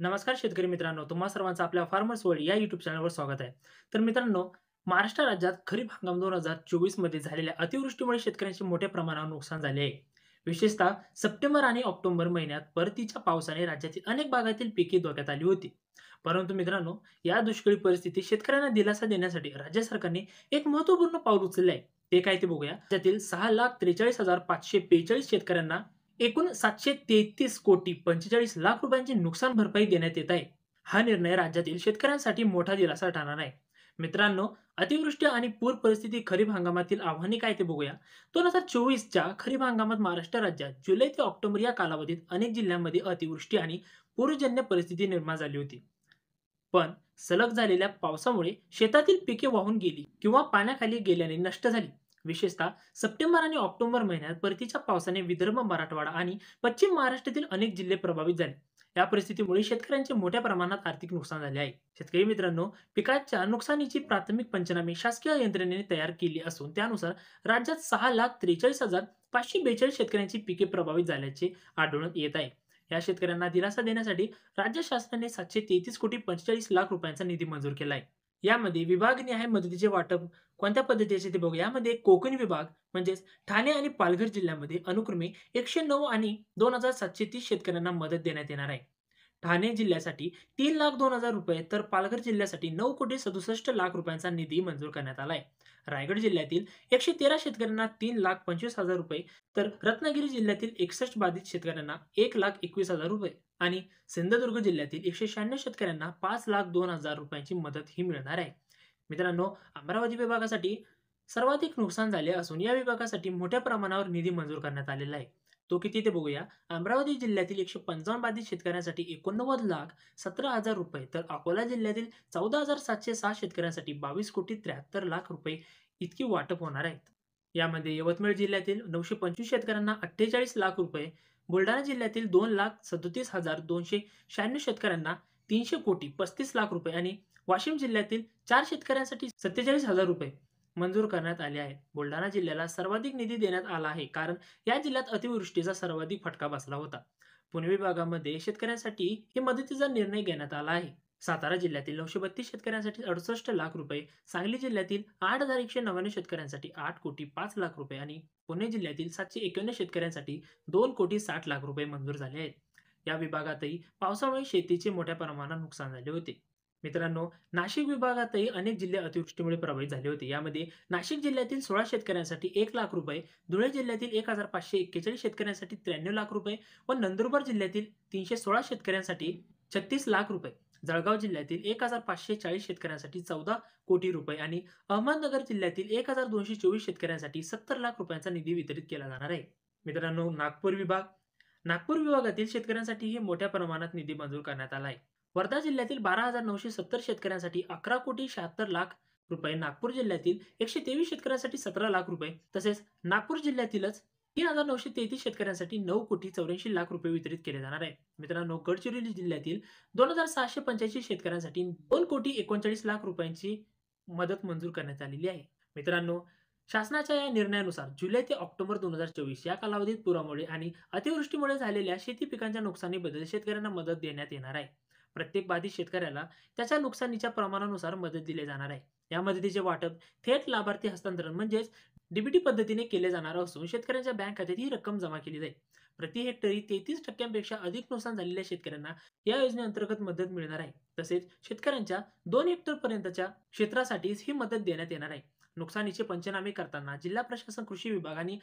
नमस्कार शेतकरी मित्रांनो, तुम्हा सर्वांचं आपल्या फार्मर्स वर्ल्ड या YouTube चॅनलवर स्वागत आहे. तर मित्रांनो, महाराष्ट्र राज्यात खरीप हंगाम 2024 मध्ये झालेल्या अतिवृष्टीमुळे शेतकऱ्यांचे मोठ्या प्रमाणावर नुकसान झाले आहे. विशेषतः सप्टेंबर आणि ऑक्टोबर महिन्यात परतीच्या पावसाने राज्यातील अनेक भागातील पिके धोक्यात आली होती. परंतु मित्रांनो, या दुष्काळी परिस्थितीत शेतकऱ्यांना दिलासा देण्यासाठी राज्य सरकारने एक महत्त्वपूर्ण पाऊल उचलले आहे. ते काय ते बघूया. त्यातील 6,43,542 शेतकऱ्यांना एकूण 733,45,00,000 रुपयांची नुकसान भरपाई देण्यात येत आहे. हा निर्णय राज्यातील शेतकऱ्यांसाठी मोठा दिलासा ठरणार आहे. मित्रांनो, अतिवृष्टी आणि पूर परिस्थिती खरीप हंगामातील आव्हाने काय ते बघूया. 2024च्या खरीप हंगामात महाराष्ट्र राज्यात जुलै ते ऑक्टोबर या कालावधीत अनेक जिल्ह्यांमध्ये अतिवृष्टी आणि पूरजन्य परिस्थिती निर्माण झाली होती. पण सलग झालेल्या पावसामुळे शेतातील पिके वाहून गेली किंवा पाण्याखाली गेल्याने नष्ट झाली. विशेषतः सप्टेंबर आणि ऑक्टोबर महिन्यात परतीच्या पावसाने विदर्भ, मराठवाडा आणि पश्चिम महाराष्ट्रातील अनेक जिल्हे प्रभावित झाले. या परिस्थितीमुळे शेतकऱ्यांचे मोठ्या प्रमाणात आर्थिक नुकसान झाले आहे. शेतकरी मित्रांनो, पिकाच्या नुकसानीची प्राथमिक पंचनामे शासकीय यंत्रणेने तयार केली असून त्यानुसार राज्यात 6,43,542 शेतकऱ्यांची पिके प्रभावित झाल्याचे आढळून येत आहे. या शेतकऱ्यांना दिलासा देण्यासाठी राज्य शासनाने 733,45,00,000 रुपयांचा निधी मंजूर केला आहे. यामध्ये विभागनिहाय मदतीचे वाटप कोणत्या पद्धतीचे ते बघूया. यामध्ये कोकण विभाग म्हणजेच ठाणे आणि पालघर जिल्ह्यामध्ये अनुक्रमे 109 आणि 2,730 शेतकऱ्यांना मदत देण्यात येणार आहे. ठाणे जिल्ह्यासाठी 3,02,000 रुपये तर पालघर जिल्ह्यासाठी 9,67,00,000 रुपयांचा निधी मंजूर करण्यात आला आहे. रायगड जिल्ह्यातील 113 शेतकऱ्यांना 3,25,000 रुपये तर रत्नागिरी जिल्ह्यातील 61 बाधित शेतकऱ्यांना 1,21,000 रुपये आणि सिंधुदुर्ग जिल्ह्यातील 196 शेतकऱ्यांना 5,02,000 रुपयांची मदत ही मिळणार आहे. मित्रांनो, अमरावती विभागासाठी सर्वाधिक नुकसान झाले असून या विभागासाठी मोठ्या प्रमाणावर निधी मंजूर करण्यात आलेला आहे. तो किती ते बघूया. अमरावती जिल्ह्यातील 155 बाधित शेतकऱ्यांसाठी 89,17,000 रुपये तर अकोला जिल्ह्यातील 14,706 शेतकऱ्यांसाठी 22,73,00,000 रुपये इतकी वाटप होणार आहेत. यामध्ये यवतमाळ जिल्ह्यातील 925 शेतकऱ्यांना 48,00,000 रुपये, बुलढाणा जिल्ह्यातील 2,37,296 शेतकऱ्यांना 300,35,00,000 रुपये आणि वाशिम जिल्ह्यातील 4 शेतकऱ्यांसाठी 47,000 रुपये मंजूर करण्यात आले आहेत. बुलढाणा जिल्ह्याला सर्वाधिक निधी देण्यात आला आहे कारण या जिल्ह्यात अतिवृष्टीचा सर्वाधिक फटका बसला होता. पुणे विभागामध्ये शेतकऱ्यांसाठी ही मदतीचा निर्णय घेण्यात आला आहे. सातारा जिल्ह्यातील 932 शेतकऱ्यांसाठी 68,00,000 रुपये, सांगली जिल्ह्यातील 8,199 शेतकऱ्यांसाठी 8,05,00,000 रुपये आणि पुणे जिल्ह्यातील 751 शेतकऱ्यांसाठी 2,60,00,000 रुपये मंजूर झाले आहेत. या विभागातही पावसामुळे शेतीचे मोठ्या प्रमाणात नुकसान झाले होते. मित्रांनो, नाशिक विभागातही अनेक जिल्हे अतिवृष्टीमुळे प्रभावित झाले होते. यामध्ये नाशिक जिल्ह्यातील 16 शेतकऱ्यांसाठी 1,00,000 रुपये, धुळे जिल्ह्यातील 1,541 शेतकऱ्यांसाठी 93,00,000 रुपये व नंदुरबार जिल्ह्यातील 316 शेतकऱ्यांसाठी 36,00,000 रुपये, जळगाव जिल्ह्यातील 1,540 शेतकऱ्यांसाठी 14 कोटी रुपये आणि अहमदनगर जिल्ह्यातील 1,224 शेतकऱ्यांसाठी 70,00,000 रुपयांचा निधी वितरित केला जाणार आहे. मित्रांनो, नागपूर विभागातील शेतकऱ्यांसाठीही मोठ्या प्रमाणात निधी मंजूर करण्यात आला आहे. वर्धा जिल्ह्यातील 12,970 शेतकऱ्यांसाठी 11,76,00,000 रुपये, नागपूर जिल्ह्यातील 123 शेतकऱ्यांसाठी 17,00,000 रुपये तसेच नागपूर जिल्ह्यातीलच 3,933 शेतकऱ्यांसाठी 9,84,00,000 रुपये वितरित केले जाणार आहे. मित्रांनो, गडचिरोली जिल्ह्यातील 2,685 शेतकऱ्यांसाठी 2,39,00,000 रुपयांची मदत मंजूर करण्यात आलेली आहे. मित्रांनो, शासनाच्या या निर्णयानुसार जुलै ते ऑक्टोबर 2024 या कालावधीत पुरामुळे आणि अतिवृष्टीमुळे झालेल्या शेती पिकांच्या नुकसानीबद्दल शेतकऱ्यांना मदत देण्यात येणार आहे. प्रत्येक बाधित शेतकऱ्याला त्याच्या नुकसानीच्या प्रमाणानुसार मदत दिली जाणार आहे. या मदतीचे वाटप थेट लाभार्थी हस्तांतरण म्हणजेच डीबीटी पद्धतीने केले जाणार असून शेतकऱ्यांच्या बँक खात्यात ही रक्कम जमा केली जाईल. प्रति हेक्टरी 33% अधिक नुकसान झालेल्या शेतकऱ्यांना या योजनेअंतर्गत मदत मिळणार आहे. तसेच शेतकऱ्यांच्या 2 हेक्टर पर्यंतच्या क्षेत्रासाठीच ही मदत देण्यात येणार आहे. नुकसानीचे पंचनामे करताना जिल्हा प्रशासन, कृषी विभाग आणि